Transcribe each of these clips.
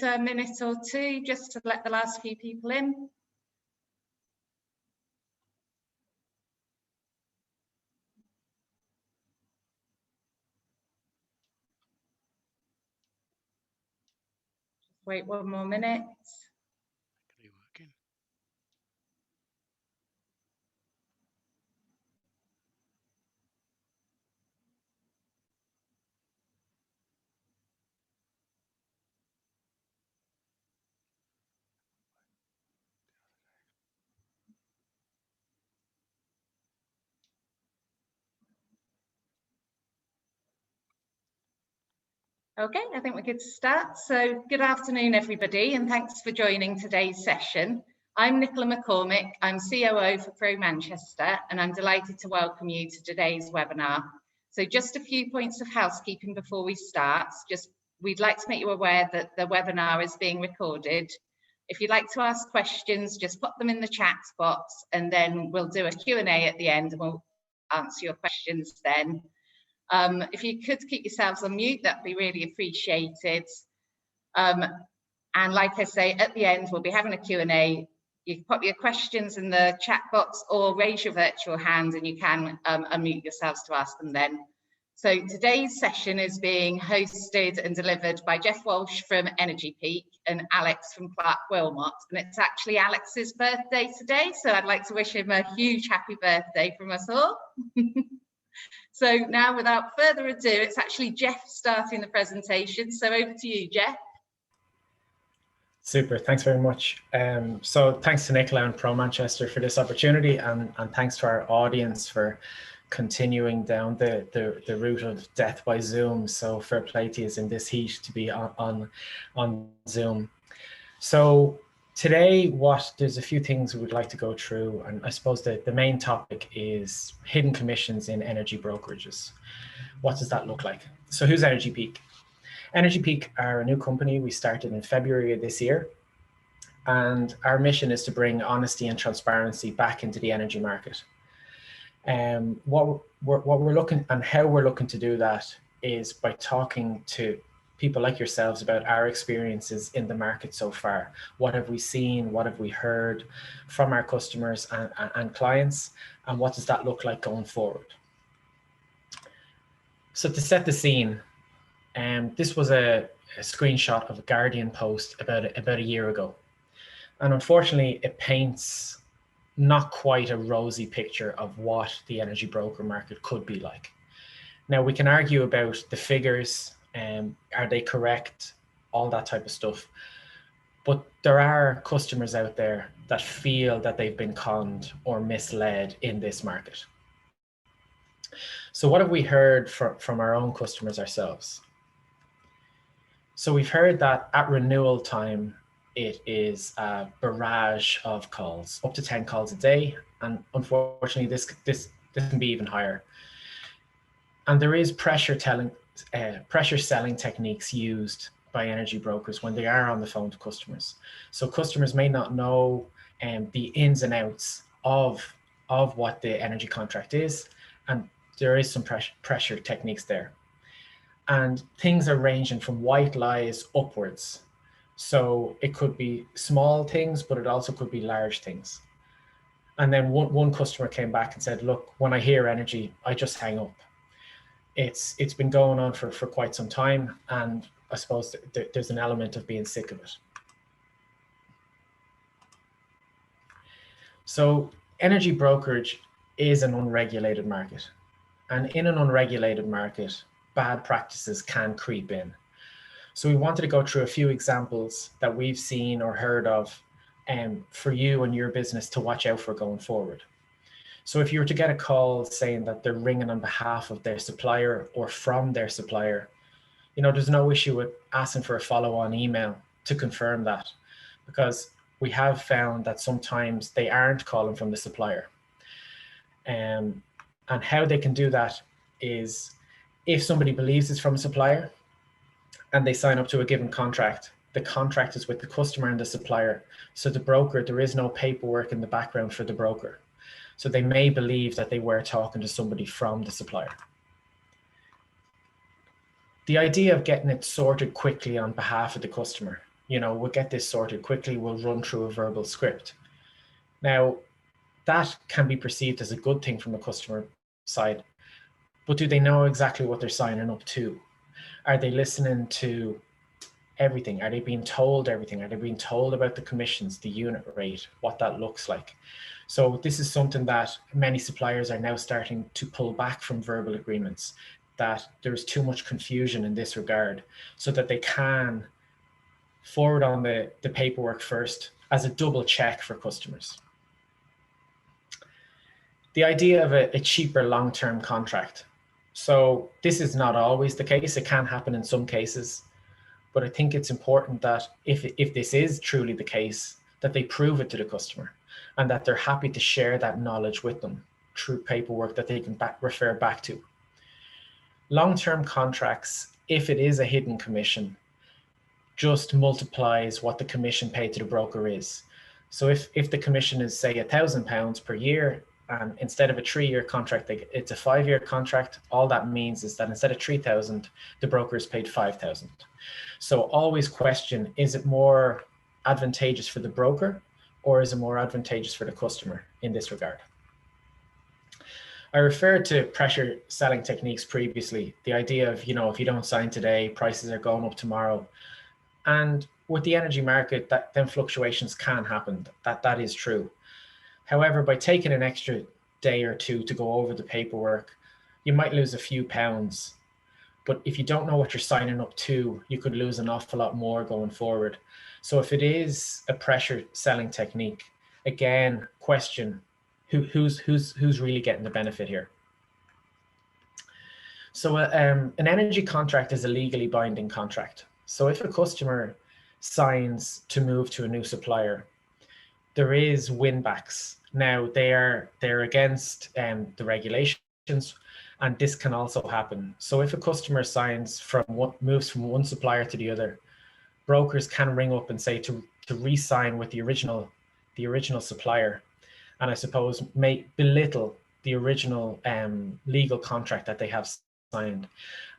a minute or two just to let the last few people in. Wait 1 more minute. Okay, I think we're good to start. So good afternoon, everybody, and thanks for joining today's session. I'm Nicola McCormick, I'm COO for Pro Manchester, and I'm delighted to welcome you to today's webinar. So just a few points of housekeeping before we start. We'd like to make you aware that the webinar is being recorded. If you'd like to ask questions, just put them in the chat box, and then we'll do a Q&A at the end, and we'll answer your questions then. If you could keep yourselves on mute, that'd be really appreciated. And like I say, at the end, we'll be having a Q&A. You can put your questions in the chat box or raise your virtual hand and you can unmute yourselves to ask them then. So today's session is being hosted and delivered by Jeff Walsh from Energy Peak and Alex from Clark Wilmot. And it's actually Alex's birthday today, so I'd like to wish him a huge happy birthday from us all. So now, without further ado, it's actually Jeff starting the presentation. So over to you, Jeff. Super, thanks very much. So thanks to Nicola and Pro Manchester for this opportunity, and thanks to our audience for continuing down the route of death by Zoom. So fair play to you in this heat to be on Zoom. So today, there's a few things we would like to go through, and I suppose the main topic is hidden commissions in energy brokerages. What does that look like? So who's Energy Peak? Energy Peak are a new company we started in February of this year, and our mission is to bring honesty and transparency back into the energy market. What we're looking and how we're looking to do that is by talking to people like yourselves about our experiences in the market so far. What have we seen? What have we heard from our customers and clients? And what does that look like going forward? So to set the scene, this was a screenshot of a Guardian post about a year ago. And unfortunately, it paints not quite a rosy picture of what the energy broker market could be like. Now, we can argue about the figures, are they correct, all that type of stuff. But there are customers out there that feel that they've been conned or misled in this market. So what have we heard from our own customers ourselves? So we've heard that at renewal time, it is a barrage of calls, up to 10 calls a day. And unfortunately, this can be even higher. And there is pressure selling techniques used by energy brokers when they are on the phone to customers. So customers may not know the ins and outs of what the energy contract is, and there is some pressure techniques there. And things are ranging from white lies upwards. So it could be small things, but it also could be large things. And then one customer came back and said, look, when I hear energy, I just hang up. It's been going on for quite some time, and I suppose there's an element of being sick of it. So energy brokerage is an unregulated market. And in an unregulated market, bad practices can creep in. So we wanted to go through a few examples that we've seen or heard of for you and your business to watch out for going forward. So if you were to get a call saying that they're ringing on behalf of their supplier or from their supplier, there's no issue with asking for a follow-on email to confirm that, because we have found that sometimes they aren't calling from the supplier. And how they can do that is if somebody believes it's from a supplier and they sign up to a given contract, the contract is with the customer and the supplier. So the broker, there is no paperwork in the background for the broker. So they may believe that they were talking to somebody from the supplier. The idea of getting it sorted quickly on behalf of the customer we'll get this sorted quickly, we'll run through a verbal script. Now, that can be perceived as a good thing from a customer side, but do they know exactly what they're signing up to? Are they listening to everything? Are they being told everything? Are they being told about the commissions, the unit rate, what that looks like? So this is something that many suppliers are now starting to pull back from verbal agreements, that there's too much confusion in this regard, so that they can forward on the paperwork first as a double check for customers. The idea of a cheaper long-term contract. So this is not always the case. It can happen in some cases, but I think it's important that if this is truly the case, that they prove it to the customer and that they're happy to share that knowledge with them through paperwork that they can refer back to. Long-term contracts, if it is a hidden commission, just multiplies what the commission paid to the broker is. So if the commission is, say, £1,000 per year, and instead of a 3-year contract, it's a 5-year contract, all that means is that instead of 3,000, the broker is paid 5,000. So always question, is it more advantageous for the broker or is it more advantageous for the customer in this regard? I referred to pressure selling techniques previously, the idea of, if you don't sign today, prices are going up tomorrow. And with the energy market, then fluctuations can happen. That is true. However, by taking an extra day or two to go over the paperwork, you might lose a few pounds. But if you don't know what you're signing up to, you could lose an awful lot more going forward. So if it is a pressure selling technique, again, question who's really getting the benefit here. So an energy contract is a legally binding contract. So if a customer signs to move to a new supplier, there is win-backs. Now they're against the regulations, and this can also happen. So if a customer moves from one supplier to the other, brokers can ring up and say to re-sign with the original supplier, and I suppose may belittle the original legal contract that they have signed.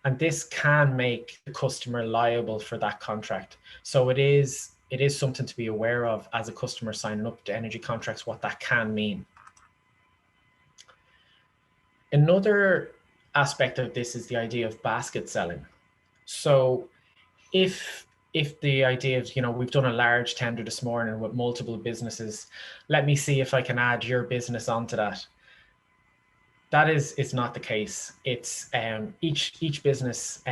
And this can make the customer liable for that contract. So it is something to be aware of as a customer signing up to energy contracts, what that can mean. Another aspect of this is the idea of basket selling. So if the idea of, we've done a large tender this morning with multiple businesses, let me see if I can add your business onto that. That is not the case. It's each business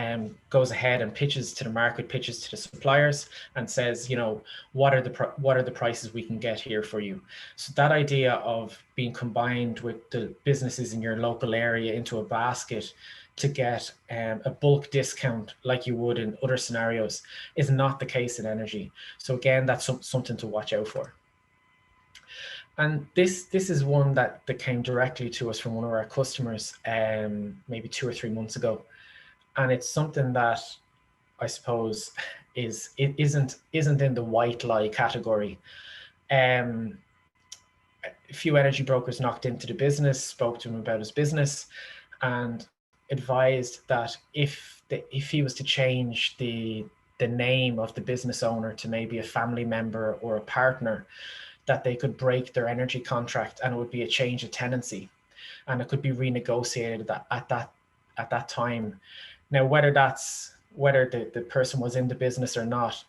goes ahead and pitches to the market, pitches to the suppliers, and says, what are the prices we can get here for you. So that idea of being combined with the businesses in your local area into a basket to get a bulk discount like you would in other scenarios is not the case in energy. So again, that's something to watch out for. And this is one that came directly to us from one of our customers maybe 2 or 3 months ago. And it's something that I suppose isn't in the white lie category. A few energy brokers knocked into the business, spoke to him about his business, and advised that if he was to change the name of the business owner to maybe a family member or a partner, that they could break their energy contract and it would be a change of tenancy, and it could be renegotiated at that time. Now, whether the person was in the business or not,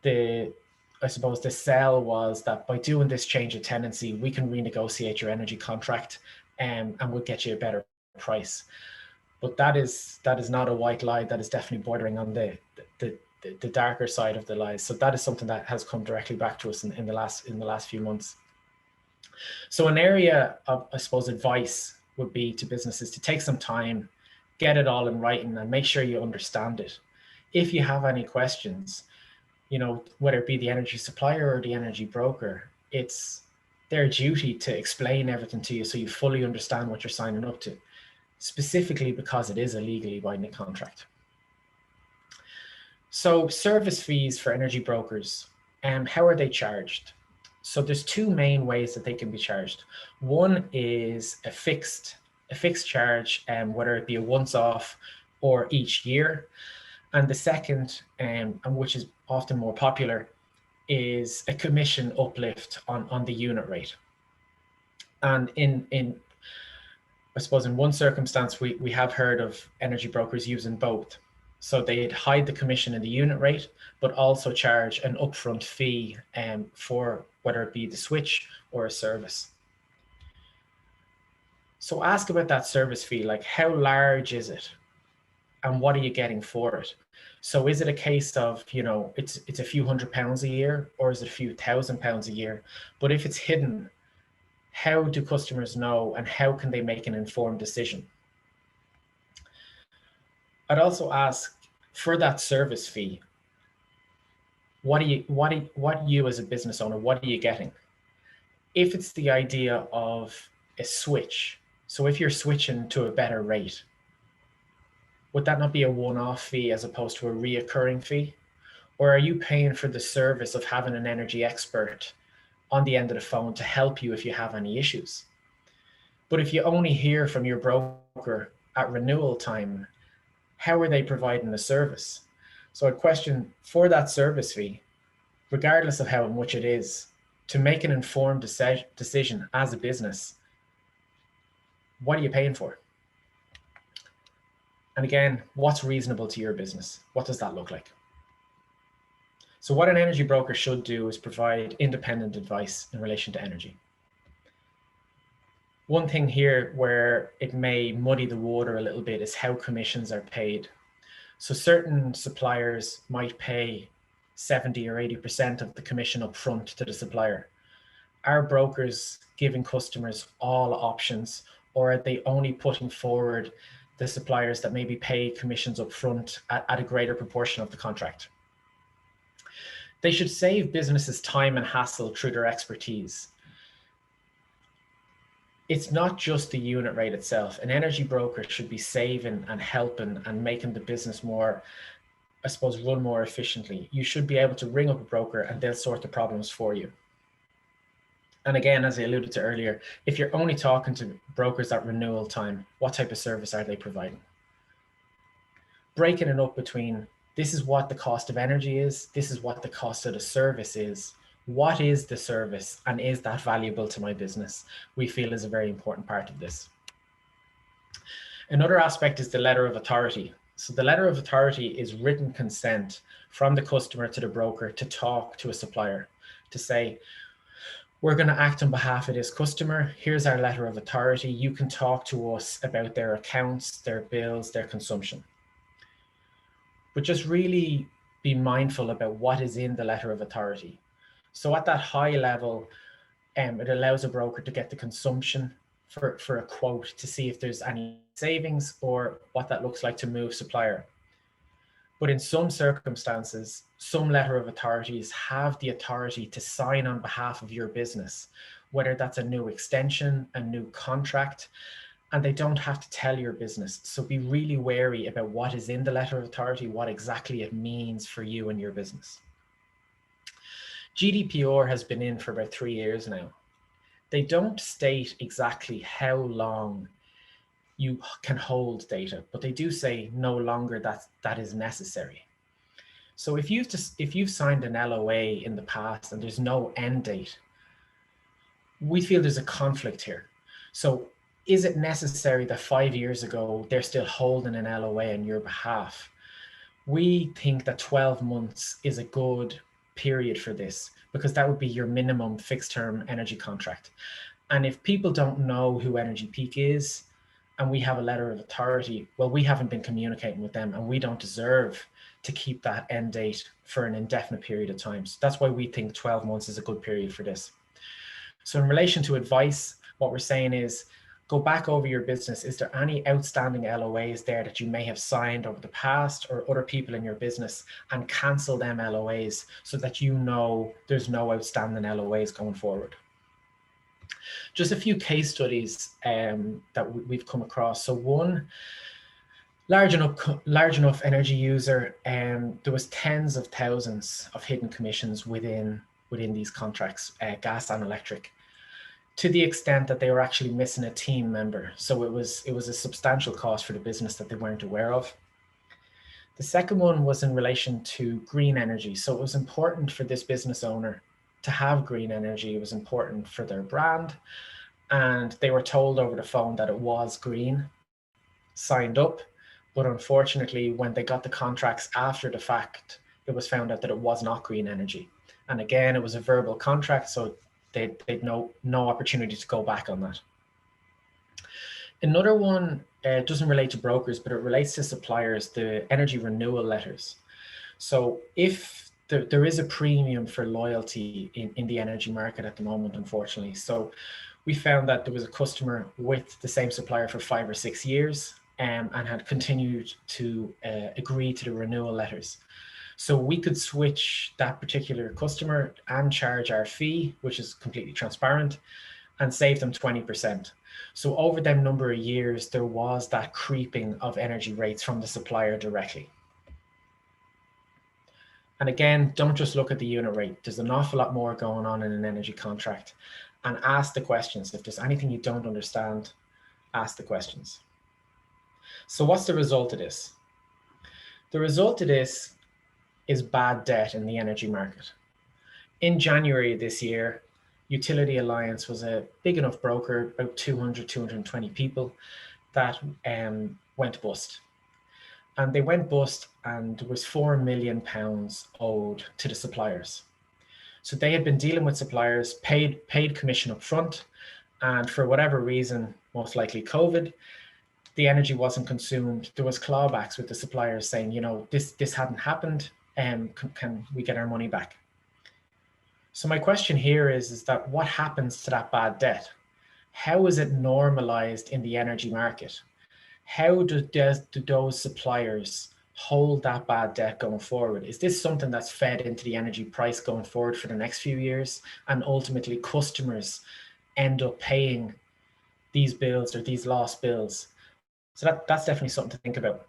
I suppose the sell was that by doing this change of tenancy, we can renegotiate your energy contract and we'll get you a better price. But that is not a white lie. That is definitely bordering on the darker side of the lies. So that is something that has come directly back to us in the last few months. So an area of, I suppose, advice would be to businesses to take some time, get it all in writing, and make sure you understand it. If you have any questions, whether it be the energy supplier or the energy broker, it's their duty to explain everything to you so you fully understand what you're signing up to, specifically because it is a legally binding contract. So service fees for energy brokers, how are they charged? So there's 2 main ways that they can be charged. One is a fixed charge, whether it be a once off or each year. And the second, and which is often more popular, is a commission uplift on the unit rate. And in I suppose in one circumstance, we have heard of energy brokers using both. So they'd hide the commission in the unit rate, but also charge an upfront fee for whether it be the switch or a service. So ask about that service fee, like how large is it? And what are you getting for it? So is it a case of, it's a few £100s a year, or is it a few £1,000s a year? But if it's hidden, how do customers know, and how can they make an informed decision? I'd also ask, for that service fee, what you as a business owner, what are you getting? If it's the idea of a switch, so if you're switching to a better rate, would that not be a one-off fee as opposed to a reoccurring fee? Or are you paying for the service of having an energy expert on the end of the phone to help you if you have any issues? But if you only hear from your broker at renewal time, how are they providing the service? So I'd question, for that service fee, regardless of how much it is, to make an informed decision as a business, what are you paying for? And again, what's reasonable to your business? What does that look like? So what an energy broker should do is provide independent advice in relation to energy. One thing here where it may muddy the water a little bit is how commissions are paid. So certain suppliers might pay 70 or 80% of the commission up front to the supplier. Are brokers giving customers all options, or are they only putting forward the suppliers that maybe pay commissions up front at a greater proportion of the contract? They should save businesses time and hassle through their expertise. It's not just the unit rate itself. An energy broker should be saving and helping and making the business more, I suppose, run more efficiently. You should be able to ring up a broker and they'll sort the problems for you. And again, as I alluded to earlier, if you're only talking to brokers at renewal time, what type of service are they providing? Breaking it up between, this is what the cost of energy is, this is what the cost of the service is. What is the service, and is that valuable to my business? We feel is a very important part of this. Another aspect is the letter of authority. So the letter of authority is written consent from the customer to the broker to talk to a supplier, to say, we're going to act on behalf of this customer. Here's our letter of authority. You can talk to us about their accounts, their bills, their consumption. But just really be mindful about what is in the letter of authority. So at that high level, it allows a broker to get the consumption for a quote to see if there's any savings or what that looks like to move supplier. But in some circumstances, some letter of authorities have the authority to sign on behalf of your business, whether that's a new extension, a new contract, and they don't have to tell your business. So be really wary about what is in the letter of authority, what exactly it means for you and your business. GDPR has been in for about 3 years now. They don't state exactly how long you can hold data, but they do say no longer that is necessary. So if you've signed an LOA in the past and there's no end date, we feel there's a conflict here. So is it necessary that 5 years ago they're still holding an LOA on your behalf? We think that 12 months is a good period for this, because that would be your minimum fixed term energy contract. And if people don't know who Energy Peak is, and we have a letter of authority, well, we haven't been communicating with them, and we don't deserve to keep that end date for an indefinite period of time. So that's why we think 12 months is a good period for this. So in relation to advice, what we're saying is, go back over your business. Is there any outstanding LOAs there that you may have signed over the past, or other people in your business, and cancel them LOAs so that you know there's no outstanding LOAs going forward. Just a few case studies that we've come across. So one, large enough energy user, there was tens of thousands of hidden commissions within these contracts, gas and electric, to the extent that they were actually missing a team member. So it was a substantial cost for the business that they weren't aware of. The second one was in relation to green energy. So it was important for this business owner to have green energy. It was important for their brand. And they were told over the phone that it was green, signed up. But unfortunately, when they got the contracts after the fact, it was found out that it was not green energy. And again, it was a verbal contract, so they'd no opportunity to go back on that. Another one doesn't relate to brokers, but it relates to suppliers, the energy renewal letters. So if there is a premium for loyalty in the energy market at the moment, unfortunately. So we found that there was a customer with the same supplier for 5 or 6 years and had continued to agree to the renewal letters. So we could switch that particular customer and charge our fee, which is completely transparent, and save them 20%. So over them number of years, there was that creeping of energy rates from the supplier directly. And again, don't just look at the unit rate. There's an awful lot more going on in an energy contract, and ask the questions. If there's anything you don't understand, ask the questions. So what's the result of this? The result of this is bad debt in the energy market. In January this year, Utility Alliance was a big enough broker, about 200, 220 people, that went bust. And they went bust, and there was £4 million owed to the suppliers. So they had been dealing with suppliers, paid commission up front, and for whatever reason, most likely COVID, the energy wasn't consumed. There was clawbacks with the suppliers saying, you know, this hadn't happened, can we get our money back? So my question here is that what happens to that bad debt? How is it normalized in the energy market? How do those suppliers hold that bad debt going forward? Is this something that's fed into the energy price going forward for the next few years, and ultimately customers end up paying these bills or these lost bills? So that's definitely something to think about.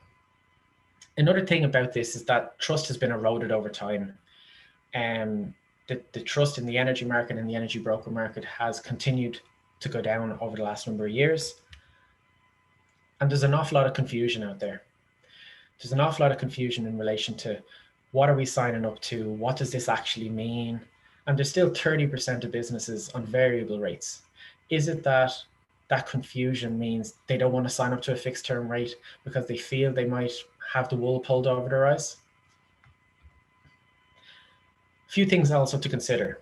Another thing about this is that trust has been eroded over time. The trust in the energy market and the energy broker market has continued to go down over the last number of years. And there's an awful lot of confusion out there. There's an awful lot of confusion in relation to what are we signing up to? What does this actually mean? And there's still 30% of businesses on variable rates. Is it that confusion means they don't want to sign up to a fixed term rate because they feel they might have the wool pulled over their eyes? A few things also to consider.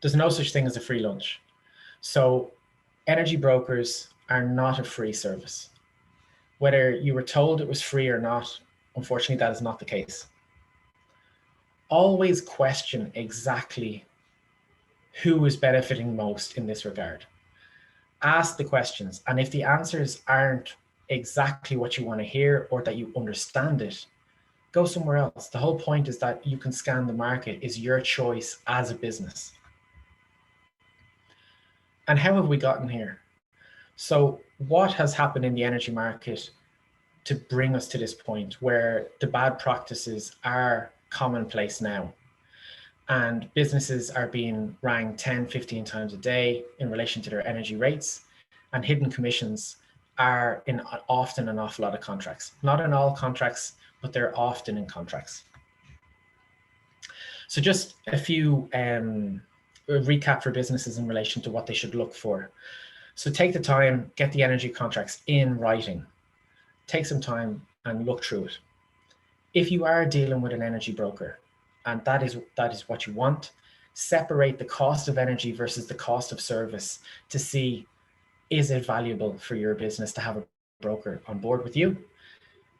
There's no such thing as a free lunch. So energy brokers are not a free service. Whether you were told it was free or not, unfortunately, that is not the case. Always question exactly who is benefiting most in this regard. Ask the questions, and if the answers aren't exactly what you want to hear or that you understand it, go somewhere else. The whole point is that you can scan the market, is your choice as a business. And how have we gotten here? So what has happened in the energy market to bring us to this point where the bad practices are commonplace now, and businesses are being rang 10, 15 times a day in relation to their energy rates, and hidden commissions are in often an awful lot of contracts. Not in all contracts, but they're often in contracts. So just a few recap for businesses in relation to what they should look for. So take the time, get the energy contracts in writing. Take some time and look through it. If you are dealing with an energy broker, and that is what you want, separate the cost of energy versus the cost of service to see, is it valuable for your business to have a broker on board with you?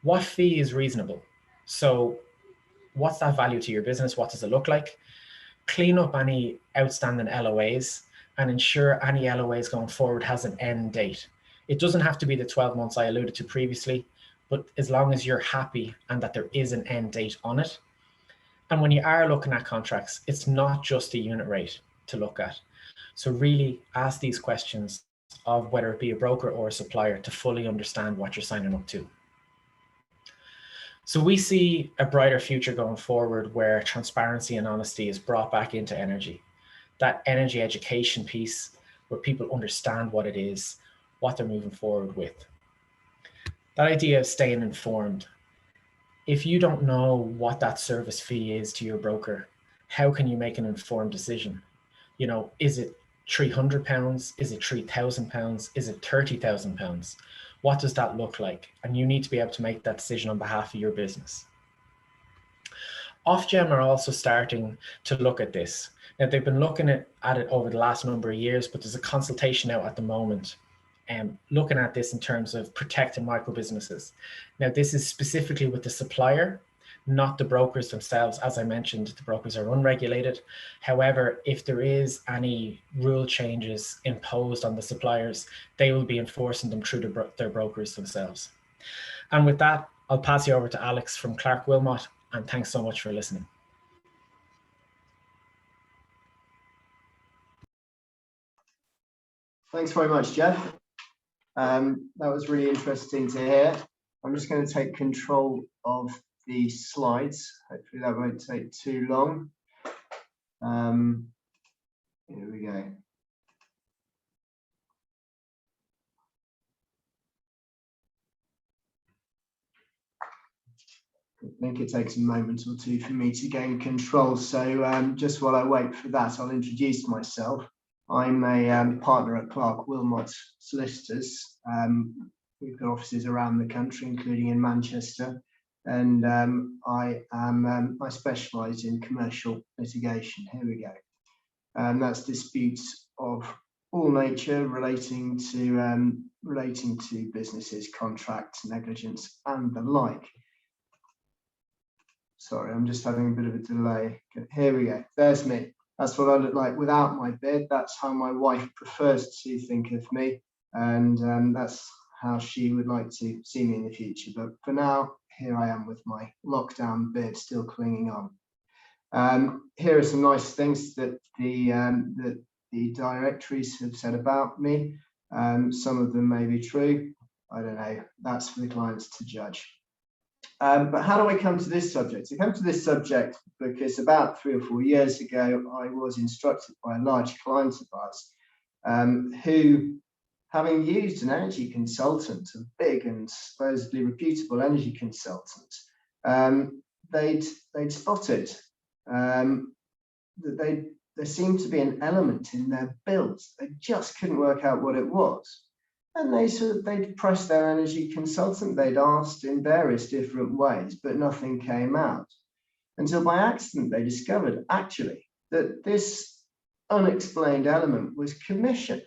What fee is reasonable? So what's that value to your business? What does it look like? Clean up any outstanding LOAs and ensure any LOAs going forward has an end date. It doesn't have to be the 12 months I alluded to previously, but as long as you're happy and that there is an end date on it. And when you are looking at contracts, it's not just the unit rate to look at. So really ask these questions of whether it be a broker or a supplier to fully understand what you're signing up to. So we see a brighter future going forward where transparency and honesty is brought back into energy. That energy education piece where people understand what it is, what they're moving forward with. That idea of staying informed. If you don't know what that service fee is to your broker, how can you make an informed decision? You know, is it £300? Is it £3,000? Is it £30,000? What does that look like? And you need to be able to make that decision on behalf of your business. Ofgem are also starting to look at this. Now, they've been looking at it over the last number of years, but there's a consultation out at the moment looking at this in terms of protecting micro businesses. Now, this is specifically with the supplier, not the brokers themselves. As I mentioned, the brokers are unregulated. However, if there is any rule changes imposed on the suppliers, they will be enforcing them through their brokers themselves. And with that, I'll pass you over to Alex from Clark Wilmot, and thanks so much for listening. Thanks very much, Jeff. That was really interesting to hear. I'm just going to take control of the slides. Hopefully that won't take too long. Here we go. I think it takes a moment or two for me to gain control. So just while I wait for that, I'll introduce myself. I'm a partner at Clark Wilmot Solicitors. We've got offices around the country, including in Manchester, and I specialise in commercial litigation. Here we go. That's disputes of all nature relating to businesses, contracts, negligence, and the like. Sorry, I'm just having a bit of a delay. Here we go. There's me. That's what I look like without my beard. That's how my wife prefers to think of me, and that's how she would like to see me in the future. But for now, here I am with my lockdown beard still clinging on. Here are some nice things that the directories have said about me. Some of them may be true. I don't know. That's for the clients to judge. But how do I come to this subject? I come to this subject because about 3 or 4 years ago, I was instructed by a large client of ours who, having used an energy consultant, a big and supposedly reputable energy consultant, they'd spotted that there seemed to be an element in their bills. They just couldn't work out what it was. And they'd pressed their energy consultant, they'd asked in various different ways, but nothing came out. Until by accident, they discovered actually that this unexplained element was commission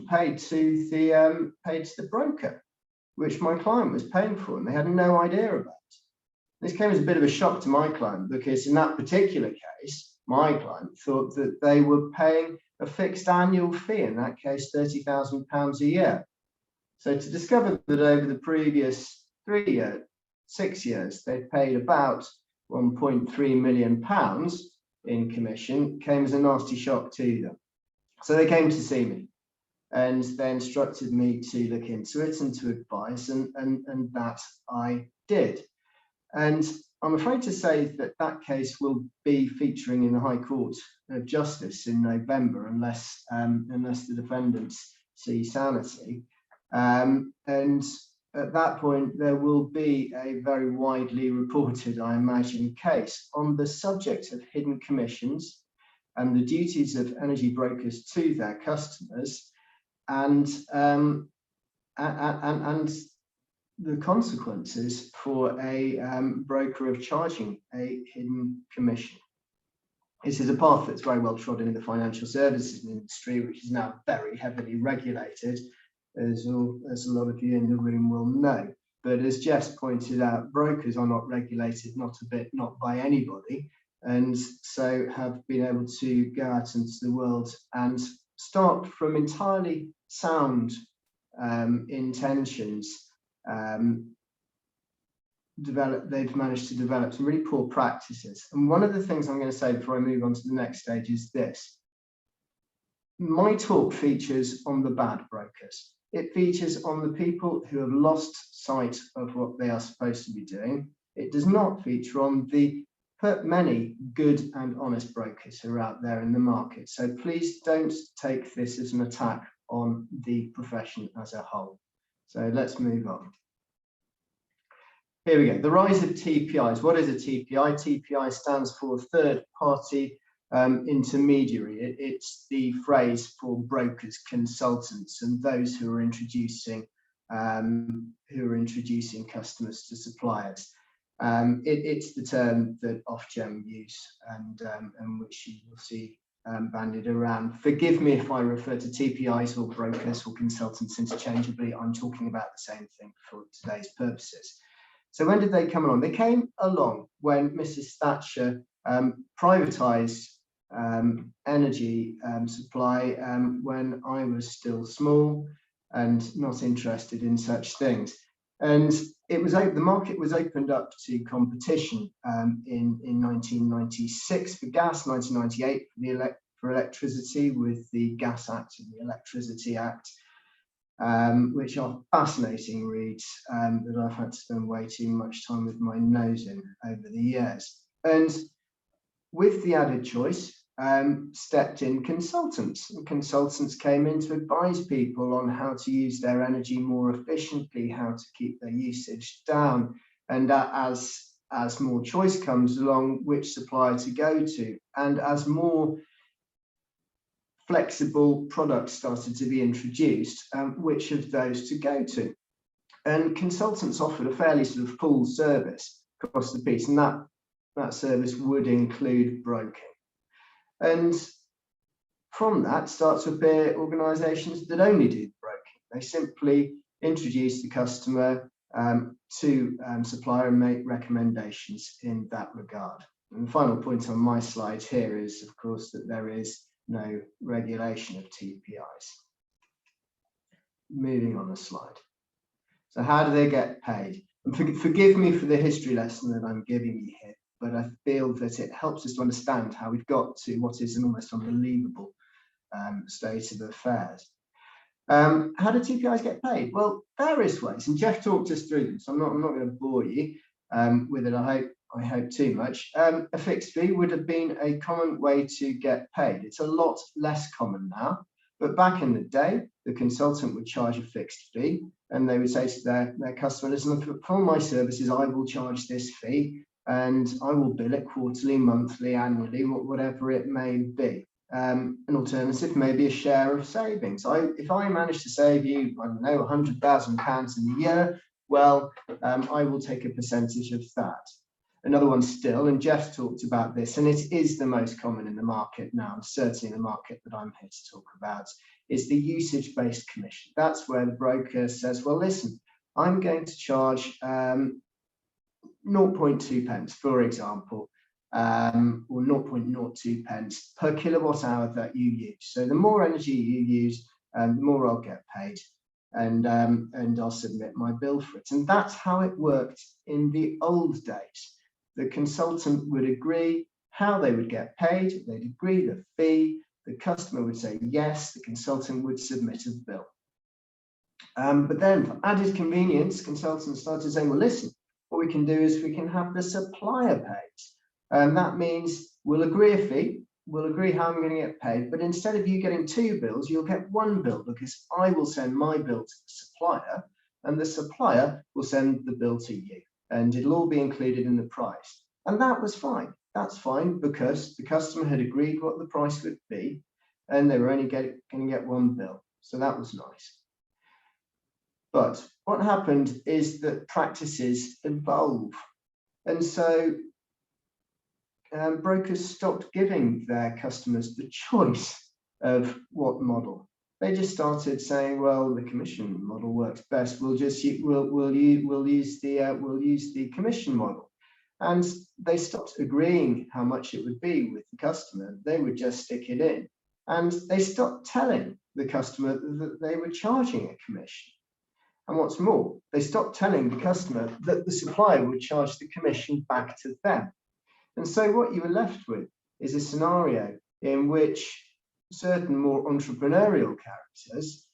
paid to the broker, which my client was paying for, and they had no idea about. This came as a bit of a shock to my client, because in that particular case, my client thought that they were paying a fixed annual fee, in that case £30,000 a year. So to discover that over the previous 6 years, they'd paid about £1.3 million in commission came as a nasty shock to them. So they came to see me, and they instructed me to look into it and to advise, and that I did. And I'm afraid to say that that case will be featuring in the High Court of Justice in November, unless the defendants see sanity. And at that point, there will be a very widely reported, I imagine, case on the subject of hidden commissions and the duties of energy brokers to their customers, and the consequences for a broker of charging a hidden commission. This is a path that's very well trodden in the financial services industry, which is now very heavily regulated, as a lot of you in the room will know. But as Jeff's pointed out, brokers are not regulated, not by anybody, and so have been able to go out into the world and start from entirely sound intentions. They've managed to develop some really poor practices. And one of the things I'm going to say before I move on to the next stage is this. My talk features on the bad brokers. It features on the people who have lost sight of what they are supposed to be doing. It does not feature on the many good and honest brokers who are out there in the market. So please don't take this as an attack on the profession as a whole. So let's move on. here we go. The rise of TPIs. What is a TPI? TPI stands for third party intermediary. It's the phrase for brokers, consultants, and those who are introducing customers to suppliers. It's the term that Ofgem use and which you will see bandied around. Forgive me if I refer to TPIs or brokers or consultants interchangeably. I'm talking about the same thing for today's purposes. So when did they come along? They came along when Mrs. Thatcher privatised energy supply when I was still small and not interested in such things. And it was the market was opened up to competition in 1996 for gas, 1998 for electricity with the Gas Act and the Electricity Act, which are fascinating reads that I've had to spend way too much time with my nose in over the years. And with the added choice, stepped in consultants. And consultants came in to advise people on how to use their energy more efficiently, how to keep their usage down, and as more choice comes along, which supplier to go to, and as more flexible products started to be introduced, which of those to go to. And consultants offered a fairly sort of full service across the piece, and that service would include broking. And from that start to appear organisations that only do broking. They simply introduce the customer to supplier and make recommendations in that regard. And the final point on my slide here is, of course, that there is no regulation of TPIs. Moving on a slide. So how do they get paid? And forgive me for the history lesson that I'm giving you here, but I feel that it helps us to understand how we've got to what is an almost unbelievable state of affairs. How do TPIs get paid? Well, various ways, and Jeff talked us through them, so I'm not going to bore you with it. I hope too much. A fixed fee would have been a common way to get paid. It's a lot less common now, but back in the day, the consultant would charge a fixed fee, and they would say to their customer, listen, for my services, I will charge this fee, and I will bill it quarterly, monthly, annually, whatever it may be. An alternative may be a share of savings. If I manage to save you, I don't know, £100,000 in a year, well, I will take a percentage of that. Another one still, and Jeff talked about this, and it is the most common in the market now, certainly in the market that I'm here to talk about, is the usage-based commission. That's where the broker says, well, listen, I'm going to charge 0.2 pence, for example, or 0.02 pence per kilowatt hour that you use. So the more energy you use, the more I'll get paid, and I'll submit my bill for it. And that's how it worked in the old days. The consultant would agree how they would get paid, they'd agree the fee, the customer would say yes, the consultant would submit a bill. But then for added convenience, consultants started saying, well, listen, what we can do is we can have the supplier paid. And that means we'll agree a fee, we'll agree how I'm going to get paid, but instead of you getting 2 bills, you'll get 1 bill, because I will send my bill to the supplier and the supplier will send the bill to you, and it'll all be included in the price. And that was fine. That's fine, because the customer had agreed what the price would be and they were only going to get 1 bill. So that was nice. But what happened is that practices evolve. And so brokers stopped giving their customers the choice of what model. They just started saying, well, the commission model works best. We'll use the commission model. And they stopped agreeing how much it would be with the customer. They would just stick it in. And they stopped telling the customer that they were charging a commission. And what's more, they stopped telling the customer that the supplier would charge the commission back to them. And so what you were left with is a scenario in which certain more entrepreneurial characters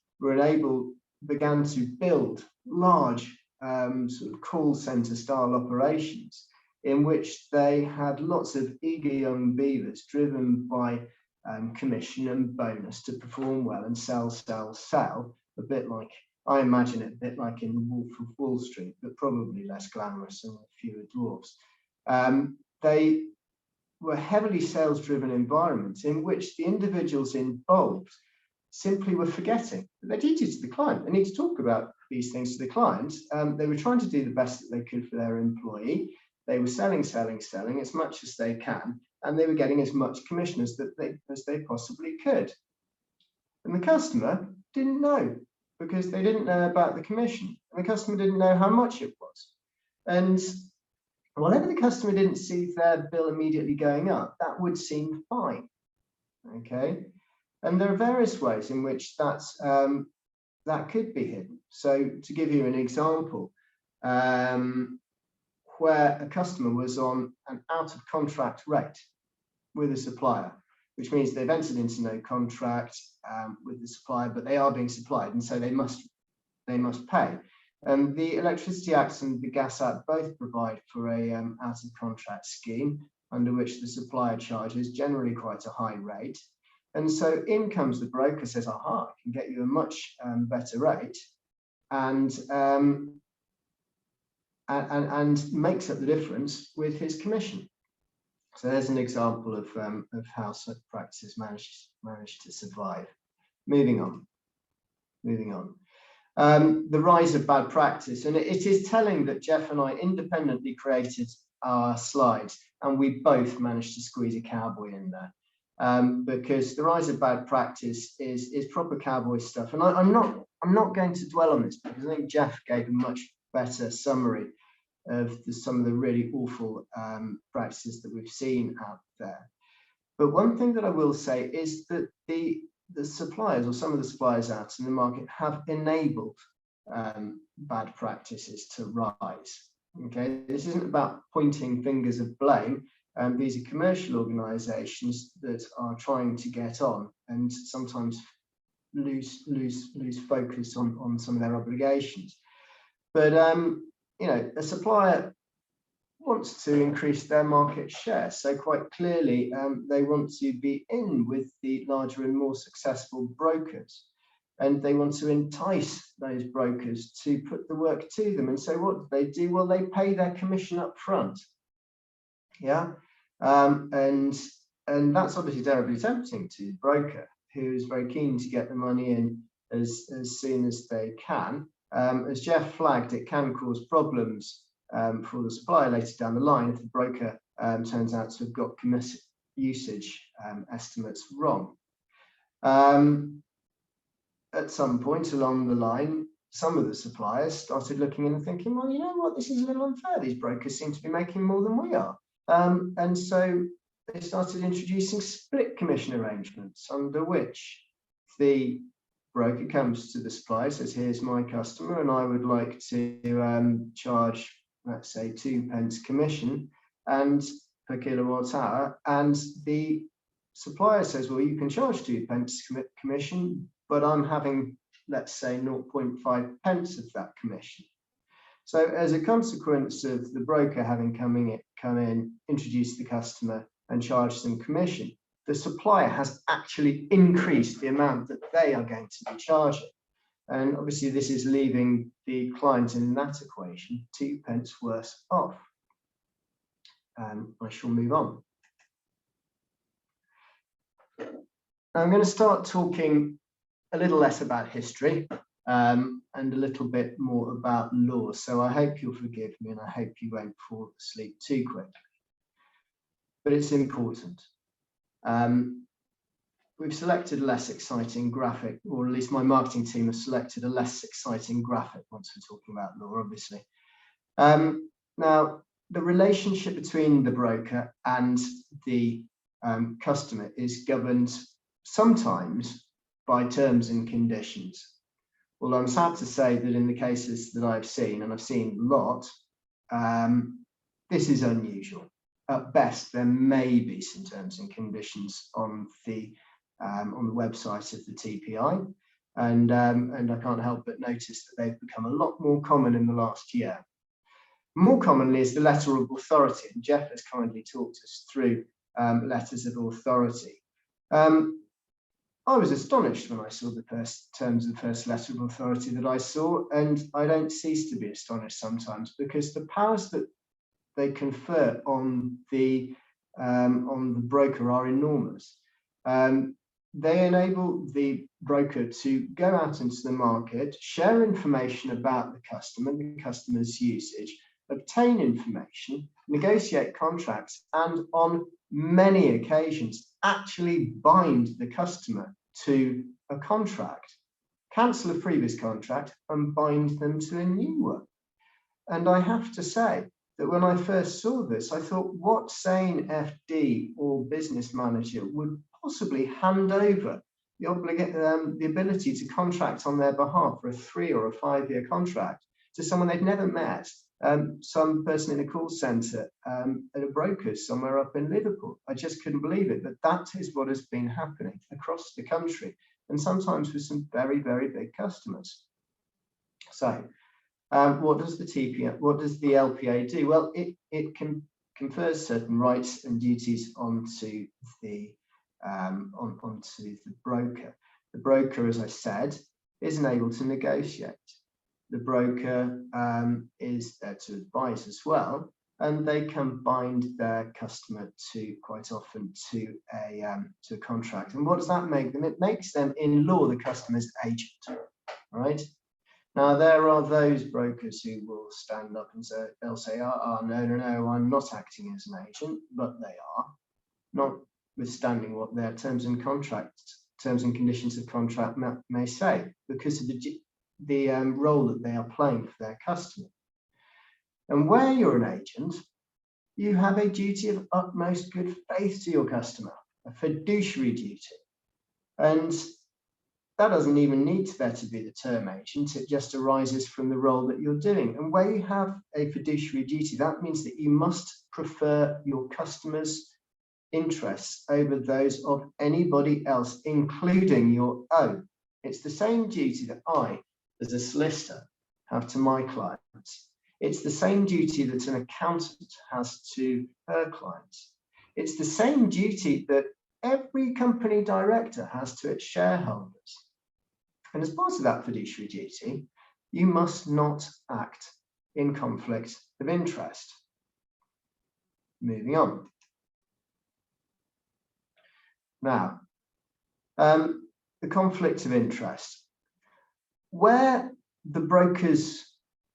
began to build large sort of call center style operations in which they had lots of eager young beavers driven by commission and bonus to perform well and sell, a bit like I imagine it a bit like in The Wolf of Wall Street, but probably less glamorous and with fewer dwarfs. They were heavily sales-driven environments in which the individuals involved simply were forgetting that their duty to the client. They need to talk about these things to the client. They were trying to do the best that they could for their employee. They were selling as much as they can, and they were getting as much commission as they possibly could. And the customer didn't know, because they didn't know about the commission, and the customer didn't know how much it was. And whatever the customer didn't see their bill immediately going up, that would seem fine. Okay, and there are various ways in which that could be hidden. So to give you an example, where a customer was on an out of contract rate with a supplier, which means they've entered into no contract with the supplier, but they are being supplied, and so they must pay. The Electricity Act and the Gas Act both provide for a out of contract scheme under which the supplier charges generally quite a high rate. And so in comes the broker, says, aha, I can get you a much better rate, and makes up the difference with his commission. So there's an example of how such practices manage to survive. Moving on. The rise of bad practice, and it is telling that Jeff and I independently created our slides, and we both managed to squeeze a cowboy in there, because the rise of bad practice is proper cowboy stuff. And I'm not going to dwell on this, because I think Jeff gave a much better summary of some of the really awful practices that we've seen out there. But one thing that I will say is that the suppliers, or some of the suppliers out in the market, have enabled bad practices to rise. Okay, this isn't about pointing fingers of blame. These are commercial organisations that are trying to get on and sometimes lose focus on some of their obligations. But you know, a supplier wants to increase their market share, so quite clearly they want to be in with the larger and more successful brokers, and they want to entice those brokers to put the work to them. And so what do? Well, they pay their commission up front. Yeah, and that's obviously terribly tempting to the broker, who is very keen to get the money in as soon as they can. As Jeff flagged, it can cause problems for the supplier later down the line if the broker turns out to have got commission usage estimates wrong. At some point along the line, some of the suppliers started looking in and thinking, well, you know what, this is a little unfair. These brokers seem to be making more than we are. And so they started introducing split commission arrangements, under which the broker comes to the supplier, says, here's my customer, and I would like to charge, let's say, 2p commission and per kilowatt hour. And the supplier says, well, you can charge 2p commission, but I'm having, let's say, 0.5p of that commission. So as a consequence of the broker having come in, introduced the customer and charged some commission, the supplier has actually increased the amount that they are going to be charging. And obviously this is leaving the client in that equation 2p worse off. I shall move on. Now I'm going to start talking a little less about history and a little bit more about law. So I hope you'll forgive me, and I hope you won't fall asleep too quickly. But it's important. We've selected a less exciting graphic, or at least my marketing team has selected a less exciting graphic once we're talking about law, obviously. Now, the relationship between the broker and the customer is governed sometimes by terms and conditions. Although I'm sad to say that in the cases that I've seen, and I've seen a lot, this is unusual. At best, there may be some terms and conditions on the website of the TPI, and I can't help but notice that they've become a lot more common in the last year. More commonly is the letter of authority, and Jeff has kindly talked us through letters of authority. I was astonished when I saw the first terms of the first letter of authority that I saw, and I don't cease to be astonished sometimes, because the powers that they confer on the broker are enormous. They enable the broker to go out into the market, share information about the customer's usage, obtain information, negotiate contracts, and on many occasions actually bind the customer to a contract, cancel a previous contract and bind them to a new one. And I have to say that when I first saw this, I thought, what sane FD or business manager would possibly hand over the ability to contract on their behalf for a 3 or a 5 year contract to someone they'd never met, some person in a call centre at a broker somewhere up in Liverpool. I just couldn't believe it, but that is what has been happening across the country, and sometimes with some very, very big customers. So what does the LPA do? Well, it confers certain rights and duties onto the broker. The broker, as I said, is able to negotiate. The broker is there to advise as well, and they can bind their customer to, quite often, to a contract. And what does that make them? It makes them, in law, the customer's agent, right? Now, there are those brokers who will stand up and say, they'll say, no, I'm not acting as an agent, but they are, notwithstanding what their terms and conditions of contract may say, because of the role that they are playing for their customer. And where you're an agent, you have a duty of utmost good faith to your customer, a fiduciary duty. And that doesn't even need to be the term agent, it just arises from the role that you're doing. And where you have a fiduciary duty, that means that you must prefer your customer's interests over those of anybody else, including your own. It's the same duty that I, as a solicitor, have to my clients. It's the same duty that an accountant has to her clients. It's the same duty that every company director has to its shareholders. And as part of that fiduciary duty, you must not act in conflict of interest. Moving on. Now, the conflict of interest. Where the broker's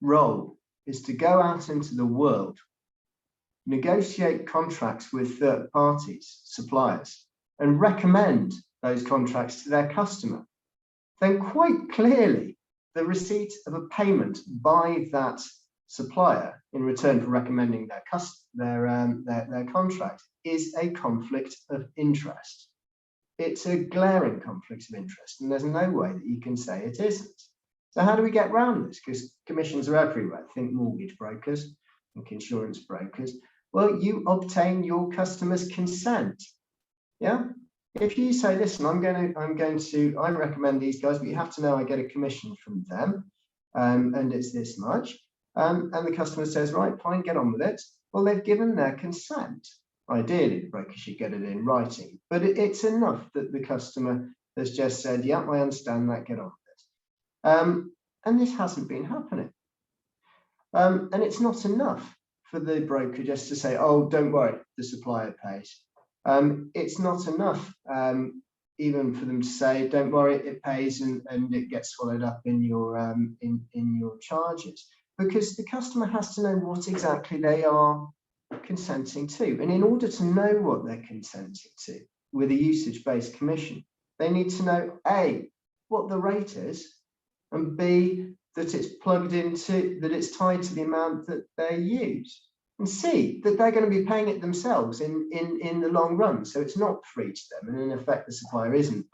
role is to go out into the world, negotiate contracts with third parties, suppliers, and recommend those contracts to their customer, then quite clearly the receipt of a payment by that supplier in return for recommending their contract is a conflict of interest. It's a glaring conflict of interest, and there's no way that you can say it isn't. So how do we get around this? Because commissions are everywhere. Think mortgage brokers, think insurance brokers. Well, you obtain your customer's consent. Yeah. If you say, listen, I recommend these guys, but you have to know I get a commission from them, and it's this much. And the customer says, right, fine, get on with it. Well, they've given their consent. Ideally, the broker should get it in writing, but it's enough that the customer has just said, yeah, I understand that, get on with it. And this hasn't been happening. And it's not enough for the broker just to say, oh, don't worry, the supplier pays. It's not enough even for them to say, don't worry, it pays and it gets swallowed up in your charges, because the customer has to know what exactly they are consenting to. And in order to know what they're consenting to with a usage-based commission, they need to know A, what the rate is, and B, that it's plugged into, that it's tied to the amount that they use, and C, that they're going to be paying it themselves in the long run. So it's not free to them, and in effect, the supplier isn't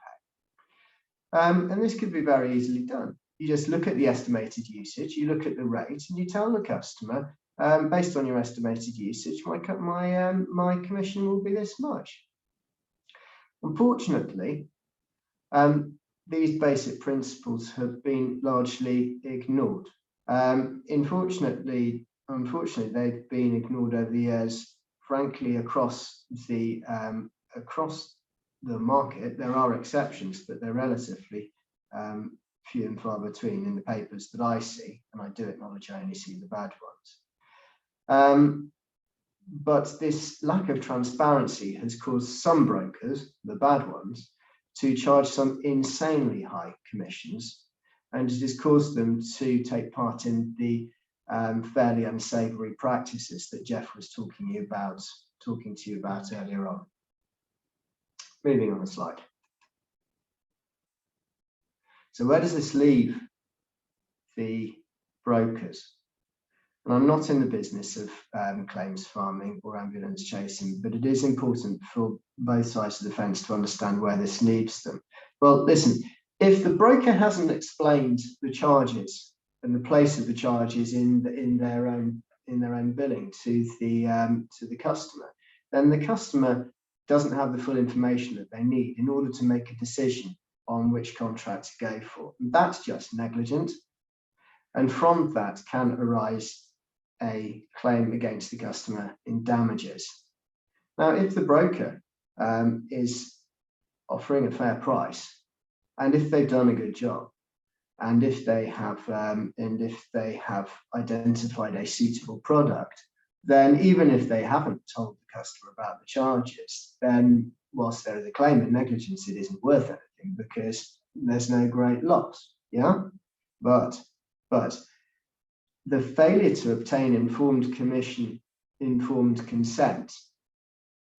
paying. And this could be very easily done. You just look at the estimated usage, you look at the rate, and you tell the customer, based on your estimated usage, my commission will be this much. Unfortunately, these basic principles have been largely ignored. Unfortunately, they've been ignored over the years, frankly, across the the market. There are exceptions, but they're relatively few and far between in the papers that I see, and I do acknowledge I only see the bad ones. But this lack of transparency has caused some brokers, the bad ones, to charge some insanely high commissions, and it has caused them to take part in the fairly unsavory practices that Jeff was talking to you about earlier on. Moving on the slide. So where does this leave the brokers? And I'm not in the business of claims farming or ambulance chasing, but it is important for both sides of the fence to understand where this leaves them. Well, listen, if the broker hasn't explained the charges and the place of the charges in their own billing to the customer, then the customer doesn't have the full information that they need in order to make a decision on which contract to go for. And that's just negligent. And from that can arise a claim against the customer in damages. Now, if the broker is offering a fair price, and if they've done a good job, and if they have identified a suitable product, then even if they haven't told the customer about the charges, then whilst there is a claim in negligence, it isn't worth anything because there's no great loss. Yeah, but the failure to obtain informed consent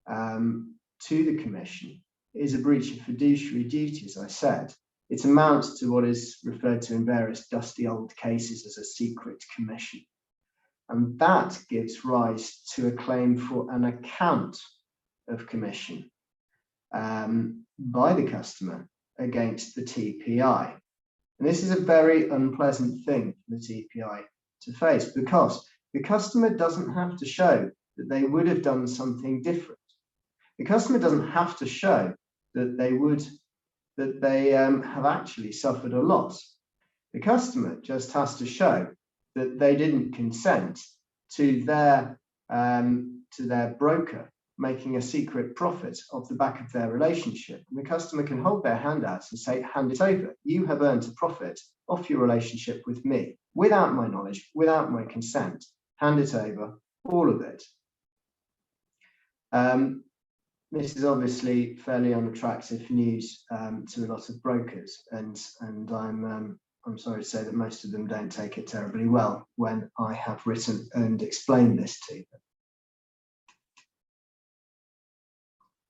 to the commission is a breach of fiduciary duty, as I said. It amounts to what is referred to in various dusty old cases as a secret commission. And that gives rise to a claim for an account of commission by the customer against the TPI. And this is a very unpleasant thing for the TPI to face, because the customer doesn't have to show that they would have done something different. The customer doesn't have to show that they have actually suffered a loss. The customer just has to show that they didn't consent to their broker making a secret profit off the back of their relationship. And the customer can hold their hand out and say, hand it over. You have earned a profit off your relationship with me, without my knowledge, without my consent. Hand it over, all of it. This is obviously fairly unattractive news to a lot of brokers, and I'm sorry to say that most of them don't take it terribly well when I have written and explained this to them.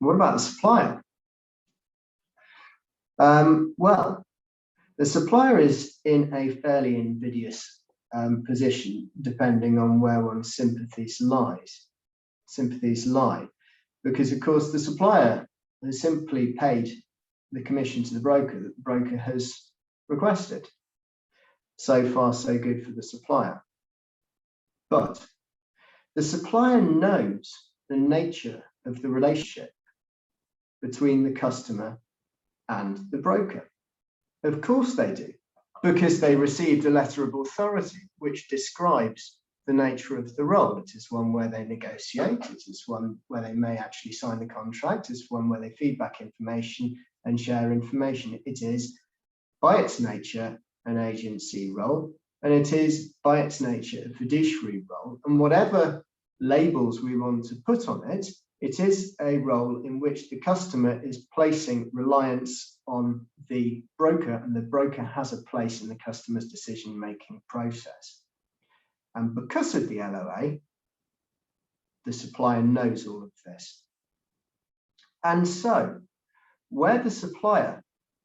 What about the supplier? Well, the supplier is in a fairly invidious position, depending on where one's sympathies lie, because of course the supplier has simply paid the commission to the broker that the broker has requested. So far, so good for the supplier. But the supplier knows the nature of the relationship between the customer and the broker. Of course they do, because they received a letter of authority which describes the nature of the role. It is one where they negotiate, it is one where they may actually sign the contract, it's one where they feedback information and share information. It is, by its nature, an agency role, and it is, by its nature, a fiduciary role. And whatever labels we want to put on it, it is a role in which the customer is placing reliance on the broker, and the broker has a place in the customer's decision-making process. And because of the LOA, the supplier knows all of this. And so, where the supplier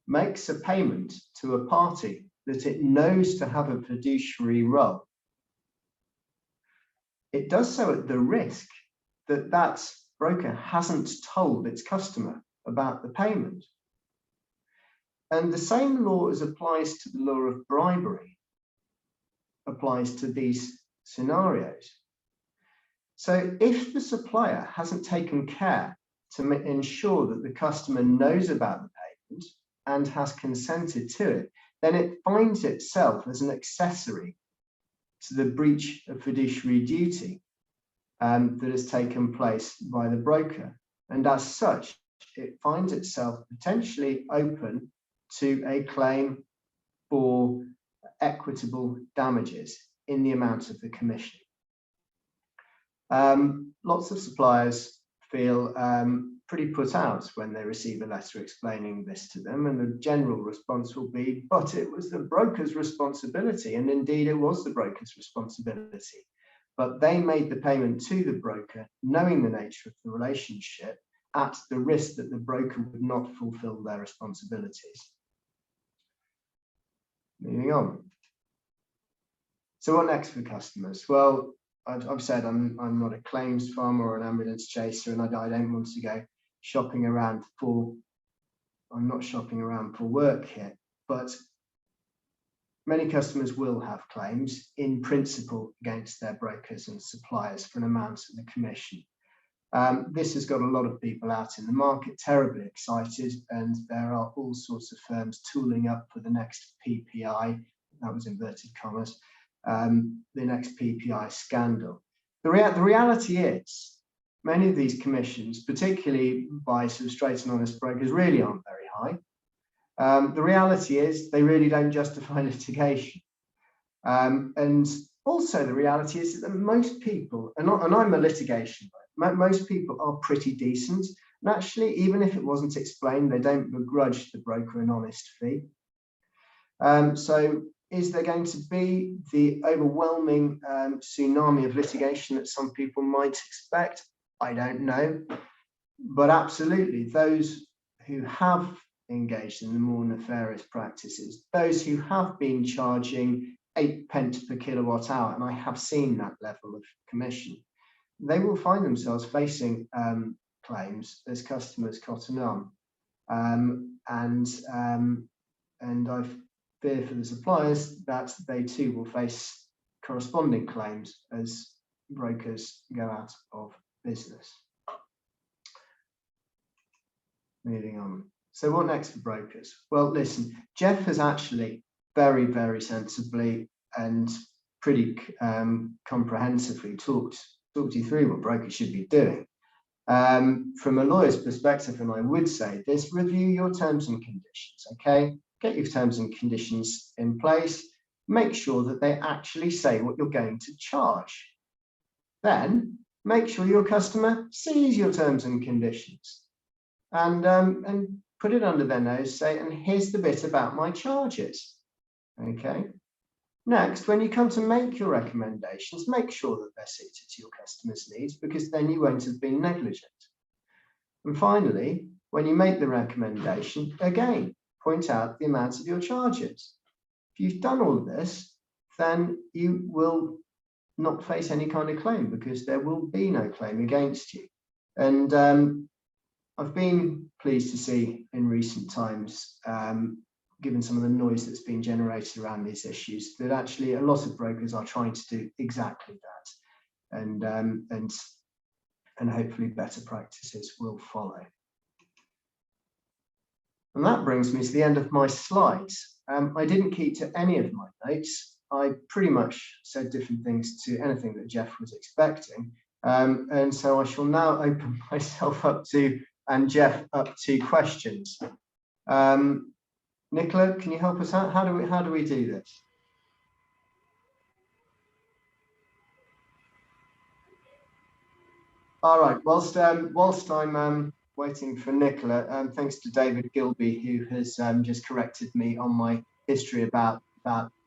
makes a payment to a party that it knows to have a fiduciary role, it does so at the risk that that broker hasn't told its customer about the payment. And the same law as applies to the law of bribery applies to these scenarios. So if the supplier hasn't taken care to ensure that the customer knows about the payment and has consented to it, then it finds itself as an accessory to the breach of fiduciary duty that has taken place by the broker. And as such, it finds itself potentially open to a claim for equitable damages in the amount of the commission. Lots of suppliers feel pretty put out when they receive a letter explaining this to them, and the general response will be, but it was the broker's responsibility, and indeed it was the broker's responsibility. But they made the payment to the broker, knowing the nature of the relationship, at the risk that the broker would not fulfill their responsibilities. Moving on. So what next for customers? Well, I've said I'm not a claims farmer or an ambulance chaser, and I don't want to go shopping around for, I'm not shopping around for work here, but many customers will have claims in principle against their brokers and suppliers for an amount of the commission. This has got a lot of people out in the market terribly excited, and there are all sorts of firms tooling up for the next PPI, that was inverted commas, the next PPI scandal. The reality is, many of these commissions, particularly by sort of straight and honest brokers, really aren't very high. The reality is they really don't justify litigation. And also the reality is that most people, and I'm a litigation lawyer, most people are pretty decent. And actually, even if it wasn't explained, they don't begrudge the broker an honest fee. So is there going to be the overwhelming tsunami of litigation that some people might expect? I don't know. But absolutely, those who have engaged in the more nefarious practices, those who have been charging 8 pence per kilowatt hour, and I have seen that level of commission, they will find themselves facing claims as customers cotton on. And I fear for the suppliers that they too will face corresponding claims as brokers go out of business. Moving on. So what next for brokers? Well, listen, Jeff has actually very, very sensibly and pretty comprehensively talked you through what brokers should be doing. From a lawyer's perspective, and I would say this, review your terms and conditions, okay? Get your terms and conditions in place. Make sure that they actually say what you're going to charge. Then make sure your customer sees your terms and conditions and put it under their nose, say, and here's the bit about my charges, okay? Next, when you come to make your recommendations, make sure that they're suited to your customer's needs, because then you won't have been negligent. And finally, when you make the recommendation, again, point out the amounts of your charges. If you've done all of this, then you will not face any kind of claim, because there will be no claim against you. And I've been pleased to see in recent times, given some of the noise that's been generated around these issues, that actually a lot of brokers are trying to do exactly that, and hopefully better practices will follow. And that brings me to the end of my slides. I didn't keep to any of my notes. I pretty much said different things to anything that Jeff was expecting, and so I shall now open myself up to, and Jeff up to, questions. Nicola, can you help us out? How do we do this? All right. Whilst I'm waiting for Nicola, thanks to David Gilby, who has just corrected me on my history about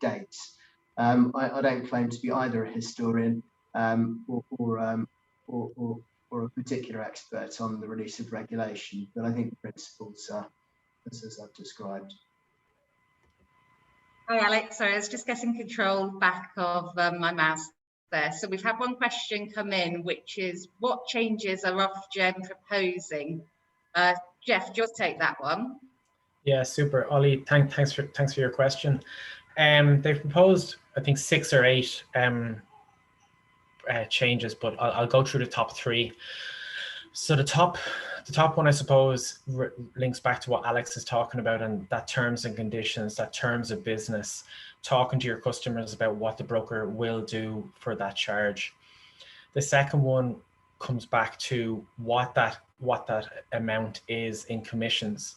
dates. I don't claim to be either a historian or a particular expert on the release of regulation, but I think the principles are as I've described. Hi Alex, sorry, I was just getting control back of my mouse there. So we've had one question come in, which is, what changes are Ofgem proposing? Jeff, do you want to take that one? Yeah, super. Ollie, thanks for your question. They've proposed, I think, 6 or 8 changes, but I'll go through the top 3. So the top one, I suppose, links back to what Alex is talking about, and that terms and conditions, that terms of business, talking to your customers about what the broker will do for that charge. The second one comes back to what that, what that amount is in commissions.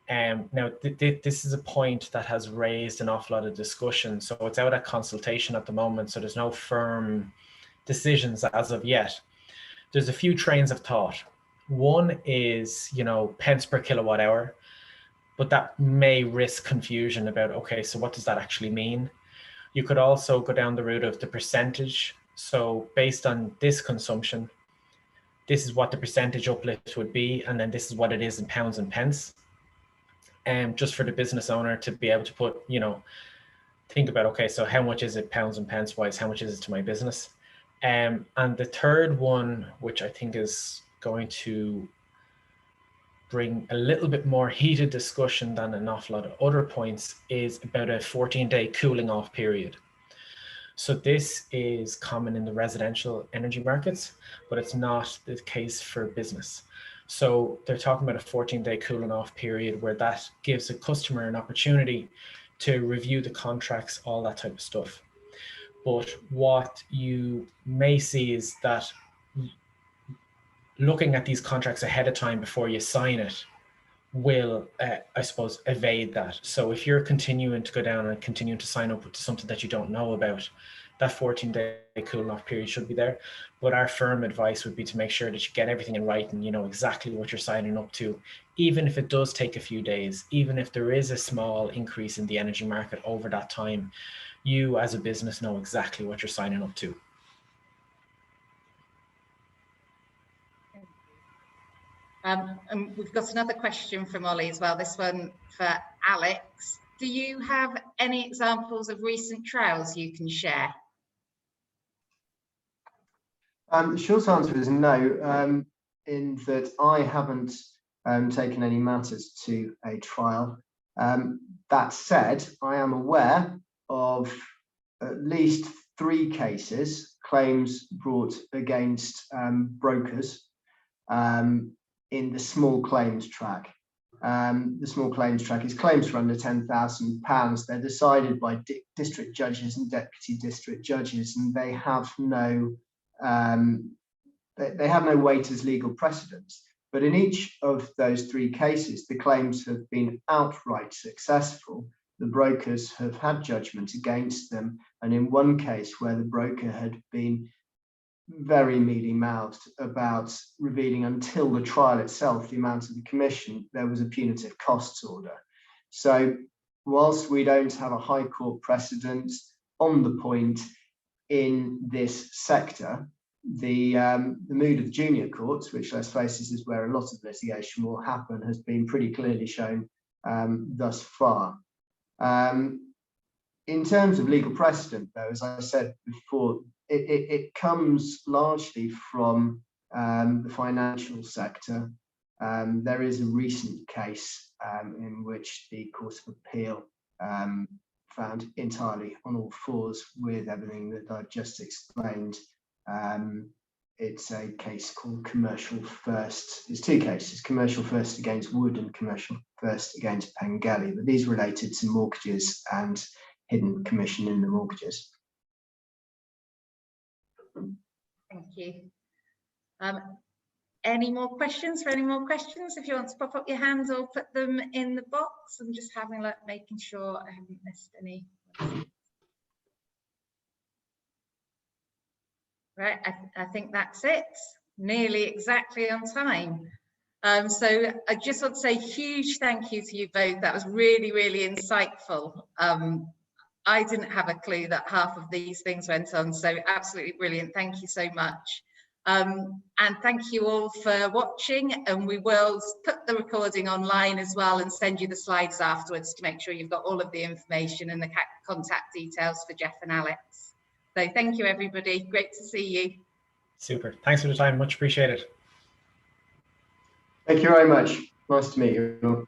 Now, this is a point that has raised an awful lot of discussion. So it's out at consultation at the moment. So there's no firm decisions as of yet. There's a few trains of thought. One is, pence per kilowatt hour, but that may risk confusion about, okay, so what does that actually mean? You could also go down the route of the percentage. So based on this consumption, this is what the percentage uplift would be, and then this is what it is in pounds and pence. Just for the business owner to be able to put, think about, okay, so how much is it pounds and pence wise? How much is it to my business? And the third one, which I think is going to bring a little bit more heated discussion than an awful lot of other points, is about a 14-day cooling off period. So this is common in the residential energy markets, but it's not the case for business. So they're talking about a 14-day cooling off period where that gives a customer an opportunity to review the contracts, all that type of stuff. But what you may see is that looking at these contracts ahead of time before you sign it will, I suppose, evade that. So if you're continuing to go down and continuing to sign up to something that you don't know about, that 14-day cooling off period should be there. But our firm advice would be to make sure that you get everything in writing, you know exactly what you're signing up to, even if it does take a few days, even if there is a small increase in the energy market over that time, you as a business know exactly what you're signing up to. And we've got another question from Ollie as well, this one for Alex. Do you have any examples of recent trials you can share? The short answer is no, in that I haven't taken any matters to a trial. That said, I am aware of at least 3 cases, claims brought against brokers in the small claims track. The small claims track is claims for under £10,000. They're decided by district judges and deputy district judges, and they have no weight as legal precedents. But in each of those 3 cases, the claims have been outright successful. The brokers have had judgment against them, and in one case where the broker had been very mealy-mouthed about revealing until the trial itself the amount of the commission, there was a punitive costs order. So whilst we don't have a high court precedent on the point in this sector, the mood of the junior courts, which let's face it is where a lot of litigation will happen, has been pretty clearly shown thus far. In terms of legal precedent, though, as I said before, it comes largely from the financial sector. There is a recent case in which the Court of Appeal found entirely on all fours with everything that I've just explained. It's a case called Commercial First. There's 2 cases, Commercial First against Wood and Commercial First against Pengelly, but these related to mortgages and hidden commission in the mortgages. Thank you. Any more questions? For any more questions, if you want to pop up your hands or put them in the box. I'm just having a look, making sure I haven't missed any. Right, I think that's it. Nearly exactly on time. So I just want to say a huge thank you to you both. That was really, really insightful. I didn't have a clue that half of these things went on, so absolutely brilliant. Thank you so much. And thank you all for watching, and we will put the recording online as well and send you the slides afterwards to make sure you've got all of the information and the contact details for Jeff and Alex. So thank you, everybody. Great to see you. Super. Thanks for the time. Much appreciated. Thank you very much. Nice to meet you all.